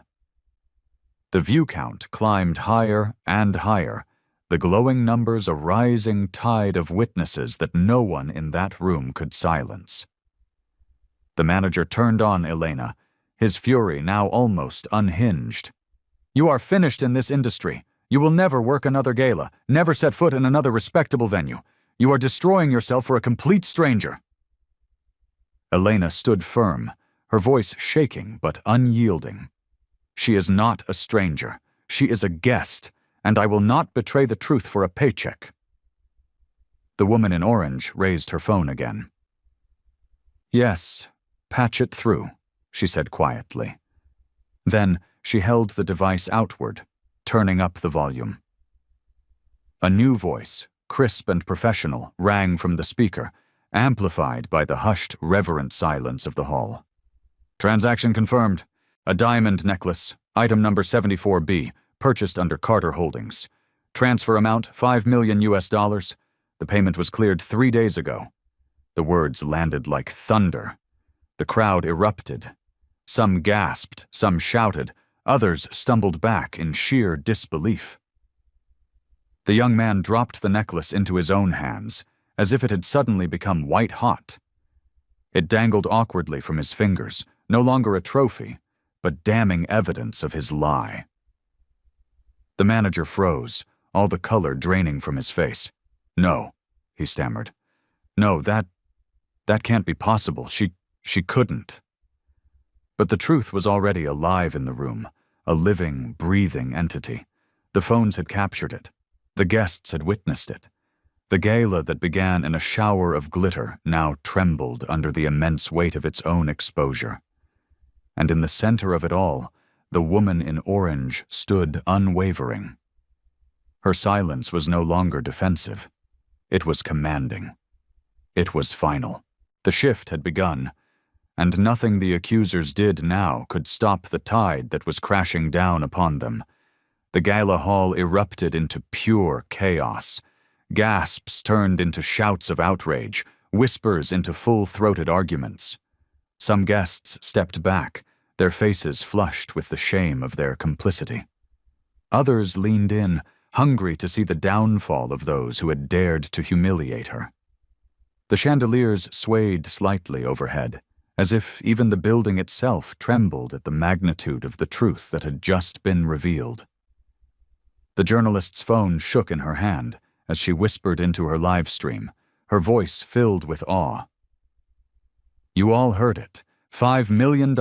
The view count climbed higher and higher, the glowing numbers a rising tide of witnesses that no one in that room could silence. The manager turned on Elena, his fury now almost unhinged. "You are finished in this industry. You will never work another gala, never set foot in another respectable venue. You are destroying yourself for a complete stranger." Elena stood firm, her voice shaking but unyielding. "She is not a stranger. She is a guest, and I will not betray the truth for a paycheck." The woman in orange raised her phone again. "Yes, patch it through," she said quietly. Then she held the device outward, turning up the volume. A new voice, crisp and professional, rang from the speaker, amplified by the hushed, reverent silence of the hall. "Transaction confirmed. A diamond necklace, item number 74B, purchased under Carter Holdings. Transfer amount $5 million. The payment was cleared 3 days ago." The words landed like thunder. The crowd erupted. Some gasped, some shouted, others stumbled back in sheer disbelief. The young man dropped the necklace into his own hands, as if it had suddenly become white-hot. It dangled awkwardly from his fingers, no longer a trophy, but damning evidence of his lie. The manager froze, all the color draining from his face. "No," he stammered. "No, that can't be possible. She couldn't." But the truth was already alive in the room, a living, breathing entity. The phones had captured it. The guests had witnessed it. The gala that began in a shower of glitter now trembled under the immense weight of its own exposure. And in the center of it all, the woman in orange stood unwavering. Her silence was no longer defensive. It was commanding. It was final. The shift had begun, and nothing the accusers did now could stop the tide that was crashing down upon them. The gala hall erupted into pure chaos. Gasps turned into shouts of outrage, whispers into full-throated arguments. Some guests stepped back, their faces flushed with the shame of their complicity. Others leaned in, hungry to see the downfall of those who had dared to humiliate her. The chandeliers swayed slightly overhead, as if even the building itself trembled at the magnitude of the truth that had just been revealed. The journalist's phone shook in her hand as she whispered into her live stream, her voice filled with awe. "You all heard it. $5 million.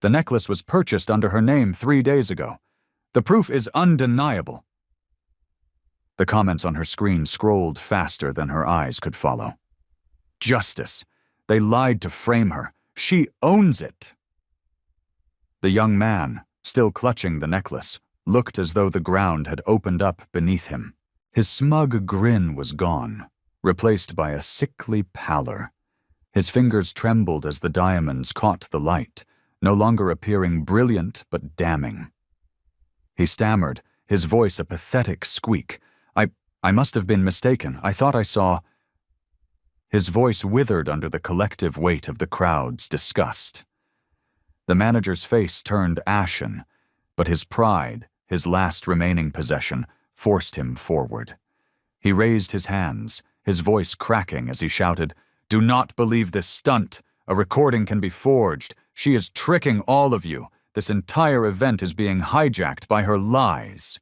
The necklace was purchased under her name 3 days ago. The proof is undeniable." The comments on her screen scrolled faster than her eyes could follow. "Justice. They lied to frame her. She owns it." The young man, still clutching the necklace, looked as though the ground had opened up beneath him. His smug grin was gone, replaced by a sickly pallor. His fingers trembled as the diamonds caught the light, no longer appearing brilliant but damning. He stammered, his voice a pathetic squeak. I must have been mistaken. I thought I saw—" His voice withered under the collective weight of the crowd's disgust. The manager's face turned ashen, but his pride, his last remaining possession, forced him forward. He raised his hands, his voice cracking as he shouted, "Do not believe this stunt. A recording can be forged. She is tricking all of you. This entire event is being hijacked by her lies."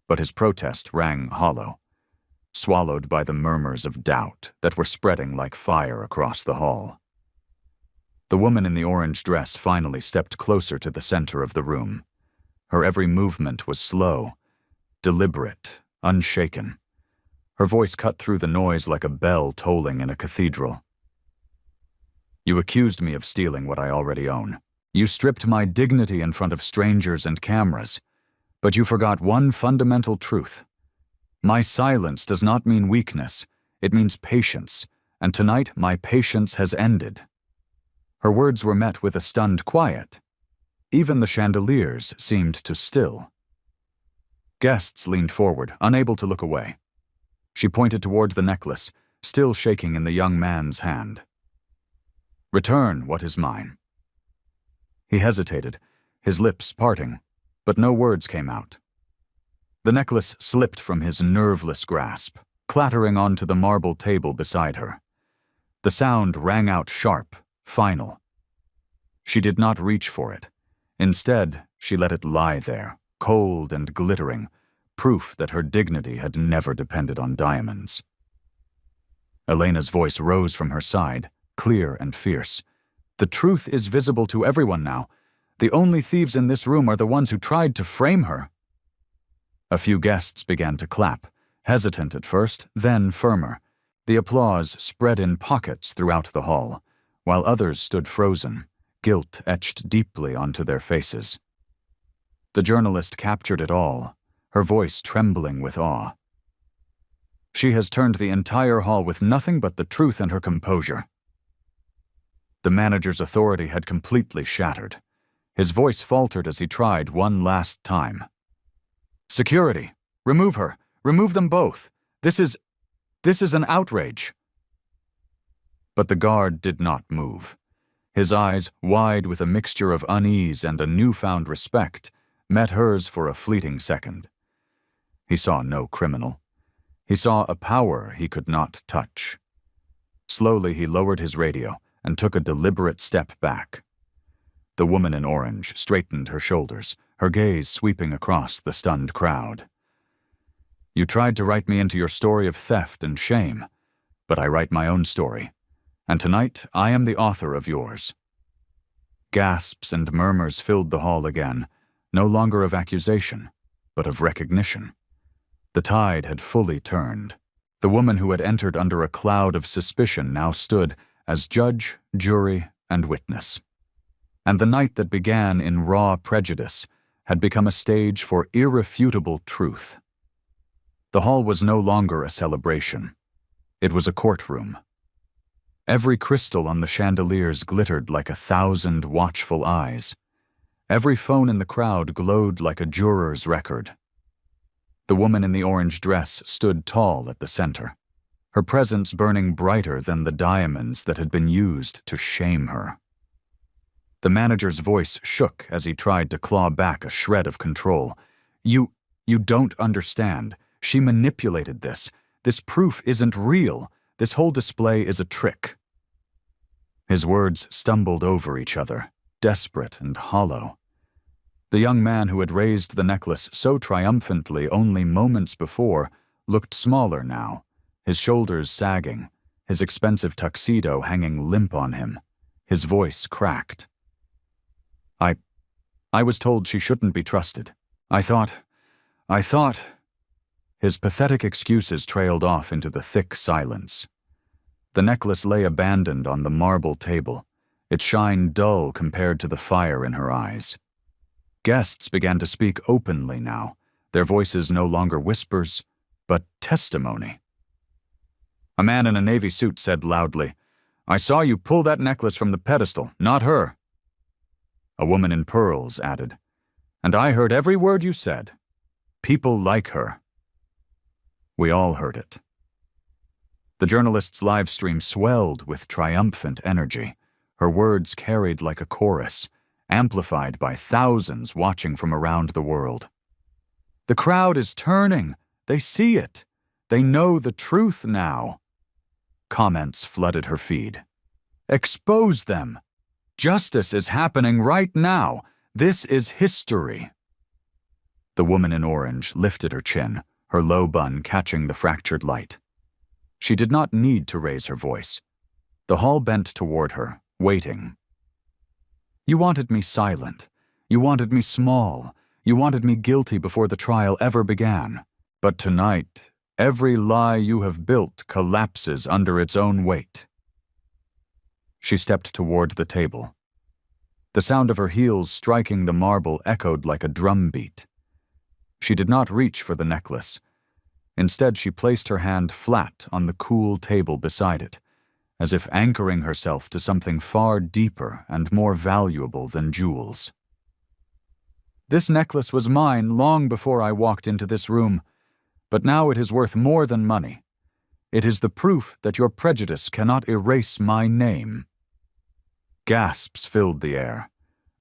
But his protest rang hollow, swallowed by the murmurs of doubt that were spreading like fire across the hall. The woman in the orange dress finally stepped closer to the center of the room. Her every movement was slow, deliberate, unshaken. Her voice cut through the noise like a bell tolling in a cathedral. "You accused me of stealing what I already own. You stripped my dignity in front of strangers and cameras. But you forgot one fundamental truth. My silence does not mean weakness. It means patience, and tonight my patience has ended." Her words were met with a stunned quiet. Even the chandeliers seemed to still. Guests leaned forward, unable to look away. She pointed toward the necklace, still shaking in the young man's hand. "Return what is mine." He hesitated, his lips parting, but no words came out. The necklace slipped from his nerveless grasp, clattering onto the marble table beside her. The sound rang out sharp, final. She did not reach for it. Instead, she let it lie there, cold and glittering, proof that her dignity had never depended on diamonds. Elena's voice rose from her side, clear and fierce. The truth is visible to everyone now. The only thieves in this room are the ones who tried to frame her. A few guests began to clap, hesitant at first, then firmer. The applause spread in pockets throughout the hall, while others stood frozen, guilt etched deeply onto their faces. The journalist captured it all, her voice trembling with awe. She has turned the entire hall with nothing but the truth and her composure. The manager's authority had completely shattered. His voice faltered as he tried one last time. Security! Remove her! Remove them both! This is an outrage! But the guard did not move. His eyes, wide with a mixture of unease and a newfound respect, met hers for a fleeting second. He saw no criminal. He saw a power he could not touch. Slowly he lowered his radio and took a deliberate step back. The woman in orange straightened her shoulders, her gaze sweeping across the stunned crowd. You tried to write me into your story of theft and shame, but I write my own story, and tonight I am the author of yours. Gasps and murmurs filled the hall again, no longer of accusation, but of recognition. The tide had fully turned. The woman who had entered under a cloud of suspicion now stood as judge, jury, and witness. And the night that began in raw prejudice had become a stage for irrefutable truth. The hall was no longer a celebration. It was a courtroom. Every crystal on the chandeliers glittered like 1,000 watchful eyes. Every phone in the crowd glowed like a juror's record. The woman in the orange dress stood tall at the center, her presence burning brighter than the diamonds that had been used to shame her. The manager's voice shook as he tried to claw back a shred of control. You don't understand. She manipulated this. This proof isn't real. This whole display is a trick. His words stumbled over each other, desperate and hollow. The young man who had raised the necklace so triumphantly only moments before looked smaller now, his shoulders sagging, his expensive tuxedo hanging limp on him. His voice cracked. I was told she shouldn't be trusted. I thought. His pathetic excuses trailed off into the thick silence. The necklace lay abandoned on the marble table, its shine dull compared to the fire in her eyes. Guests began to speak openly now, their voices no longer whispers, but testimony. A man in a navy suit said loudly, "I saw you pull that necklace from the pedestal, not her." A woman in pearls added, "And I heard every word you said. People like her." We all heard it. The journalist's live stream swelled with triumphant energy, her words carried like a chorus, amplified by thousands watching from around the world. The crowd is turning. They see it. They know the truth now. Comments flooded her feed. Expose them. Justice is happening right now. This is history. The woman in orange lifted her chin, her low bun catching the fractured light. She did not need to raise her voice. The hall bent toward her, waiting. You wanted me silent. You wanted me small. You wanted me guilty before the trial ever began. But tonight, every lie you have built collapses under its own weight. She stepped toward the table. The sound of her heels striking the marble echoed like a drum beat. She did not reach for the necklace. Instead, she placed her hand flat on the cool table beside it, as if anchoring herself to something far deeper and more valuable than jewels. This necklace was mine long before I walked into this room, but now it is worth more than money. It is the proof that your prejudice cannot erase my name. Gasps filled the air.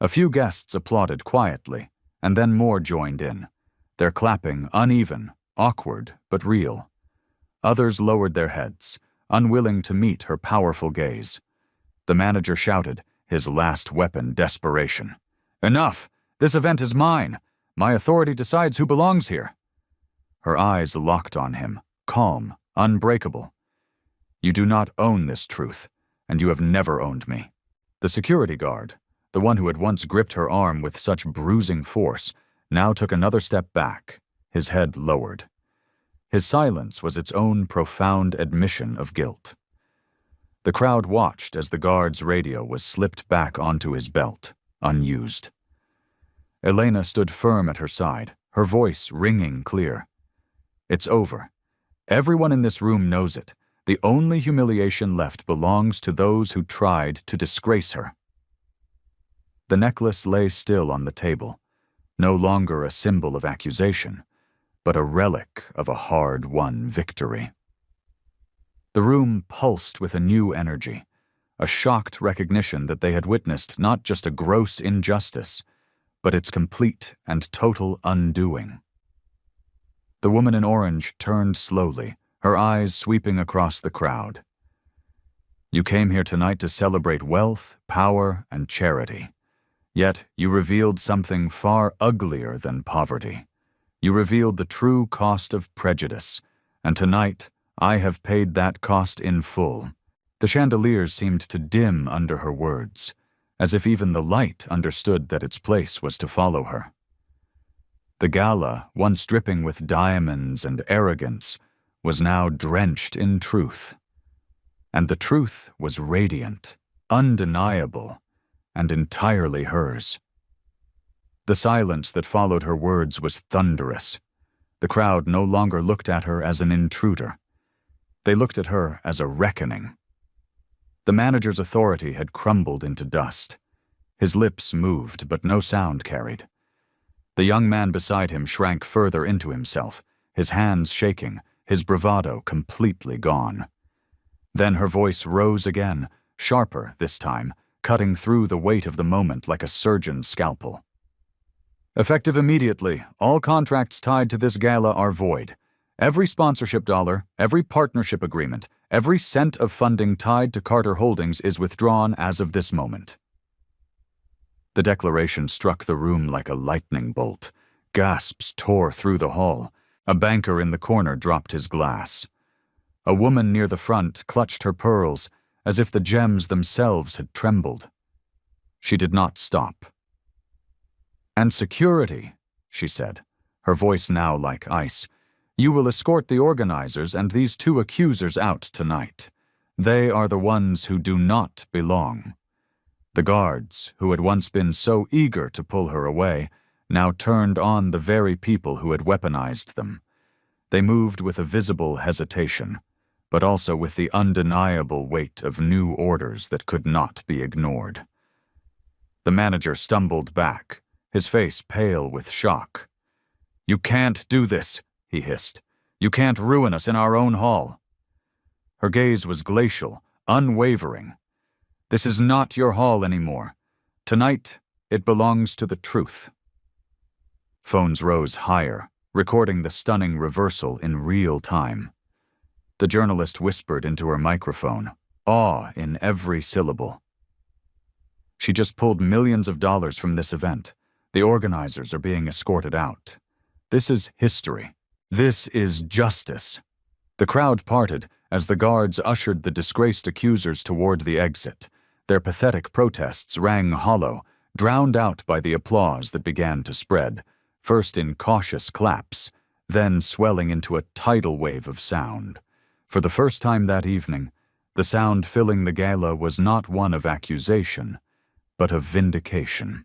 A few guests applauded quietly, and then more joined in. their clapping uneven, awkward, but real. Others lowered their heads, unwilling to meet her powerful gaze. The manager shouted, his last weapon desperation. "Enough! This event is mine! My authority decides who belongs here." Her eyes locked on him, calm, unbreakable. "You do not own this truth, and you have never owned me." The security guard, the one who had once gripped her arm with such bruising force, now took another step back, his head lowered. His silence was its own profound admission of guilt. The crowd watched as the guard's radio was slipped back onto his belt, unused. Elena stood firm at her side, her voice ringing clear. "It's over. Everyone in this room knows it. The only humiliation left belongs to those who tried to disgrace her." The necklace lay still on the table, no longer a symbol of accusation, but a relic of a hard-won victory. The room pulsed with a new energy, a shocked recognition that they had witnessed not just a gross injustice, but its complete and total undoing. The woman in orange turned slowly, her eyes sweeping across the crowd. "You came here tonight to celebrate wealth, power, and charity. Yet you revealed something far uglier than poverty. You revealed the true cost of prejudice, and tonight I have paid that cost in full." The chandeliers seemed to dim under her words, as if even the light understood that its place was to follow her. The gala, once dripping with diamonds and arrogance, was now drenched in truth. And the truth was radiant, undeniable, and entirely hers. The silence that followed her words was thunderous. The crowd no longer looked at her as an intruder. They looked at her as a reckoning. The manager's authority had crumbled into dust. His lips moved, but no sound carried. The young man beside him shrank further into himself, his hands shaking, his bravado completely gone. Then her voice rose again, sharper this time, cutting through the weight of the moment like a surgeon's scalpel. "Effective immediately, all contracts tied to this gala are void. Every sponsorship dollar, every partnership agreement, every cent of funding tied to Carter Holdings is withdrawn as of this moment." The declaration struck the room like a lightning bolt. Gasps tore through the hall. A banker in the corner dropped his glass. A woman near the front clutched her pearls, as if the gems themselves had trembled. She did not stop. "And security," she said, her voice now like ice. "You will escort the organizers and these two accusers out tonight. They are the ones who do not belong." The guards, who had once been so eager to pull her away, now turned on the very people who had weaponized them. They moved with a visible hesitation, but also with the undeniable weight of new orders that could not be ignored. The manager stumbled back, his face pale with shock. "You can't do this," he hissed. "You can't ruin us in our own hall." Her gaze was glacial, unwavering. "This is not your hall anymore. Tonight, it belongs to the truth." Phones rose higher, recording the stunning reversal in real time. The journalist whispered into her microphone, awe in every syllable. "She just pulled millions of dollars from this event. The organizers are being escorted out. This is history. This is justice." The crowd parted as the guards ushered the disgraced accusers toward the exit. Their pathetic protests rang hollow, drowned out by the applause that began to spread, first in cautious claps, then swelling into a tidal wave of sound. For the first time that evening, the sound filling the gala was not one of accusation, but of vindication.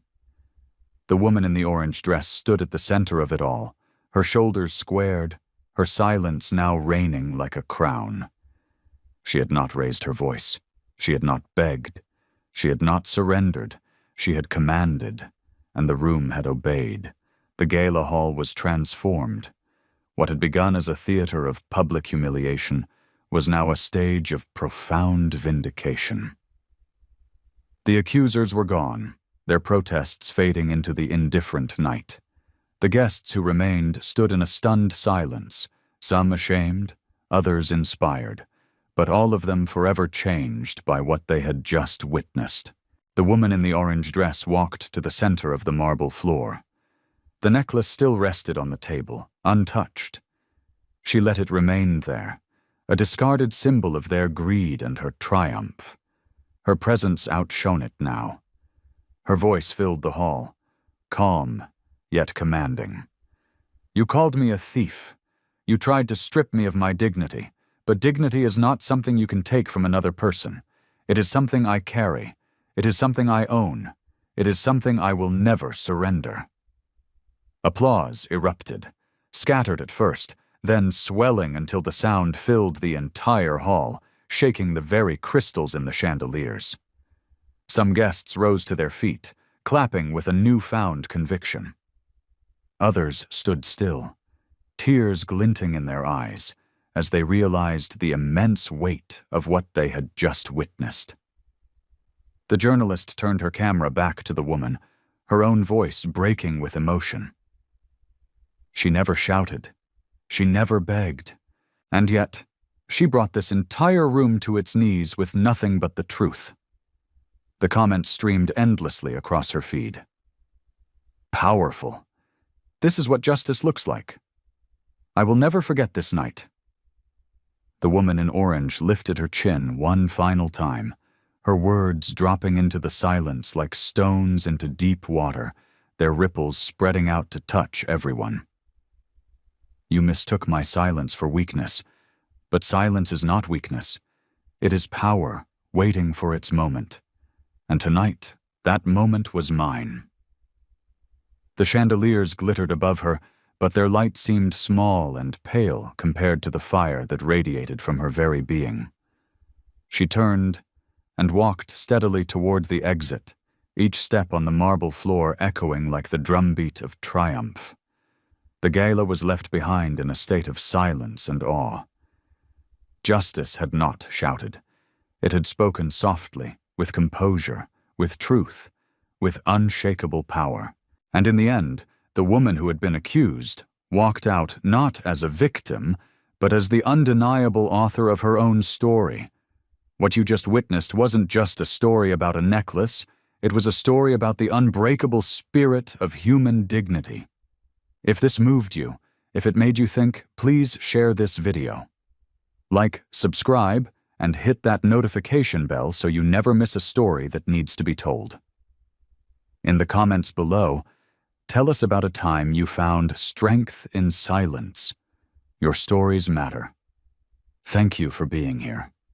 The woman in the orange dress stood at the center of it all, her shoulders squared, her silence now reigning like a crown. She had not raised her voice. She had not begged. She had not surrendered. She had commanded, and the room had obeyed. The gala hall was transformed. What had begun as a theater of public humiliation was now a stage of profound vindication. The accusers were gone, their protests fading into the indifferent night. The guests who remained stood in a stunned silence, some ashamed, others inspired, but all of them forever changed by what they had just witnessed. The woman in the orange dress walked to the center of the marble floor. The necklace still rested on the table, untouched. She let it remain there, a discarded symbol of their greed and her triumph. Her presence outshone it now. Her voice filled the hall, calm, yet commanding. "You called me a thief. You tried to strip me of my dignity, but dignity is not something you can take from another person. It is something I carry. It is something I own. It is something I will never surrender." Applause erupted, scattered at first, then swelling until the sound filled the entire hall, shaking the very crystals in the chandeliers. Some guests rose to their feet, clapping with a newfound conviction. Others stood still, tears glinting in their eyes, as they realized the immense weight of what they had just witnessed. The journalist turned her camera back to the woman, her own voice breaking with emotion. She never shouted. She never begged. And yet, she brought this entire room to its knees with nothing but the truth. The comments streamed endlessly across her feed. Powerful. This is what justice looks like. I will never forget this night. The woman in orange lifted her chin one final time, her words dropping into the silence like stones into deep water, their ripples spreading out to touch everyone. "You mistook my silence for weakness, but silence is not weakness. It is power waiting for its moment. And tonight, that moment was mine." The chandeliers glittered above her, but their light seemed small and pale compared to the fire that radiated from her very being. She turned and walked steadily toward the exit, each step on the marble floor echoing like the drumbeat of triumph. The gala was left behind in a state of silence and awe. Justice had not shouted. It had spoken softly, with composure, with truth, with unshakable power. And in the end, the woman who had been accused walked out not as a victim, but as the undeniable author of her own story. What you just witnessed wasn't just a story about a necklace, it was a story about the unbreakable spirit of human dignity. If this moved you, if it made you think, please share this video. Like, subscribe, and hit that notification bell so you never miss a story that needs to be told. In the comments below, tell us about a time you found strength in silence. Your stories matter. Thank you for being here.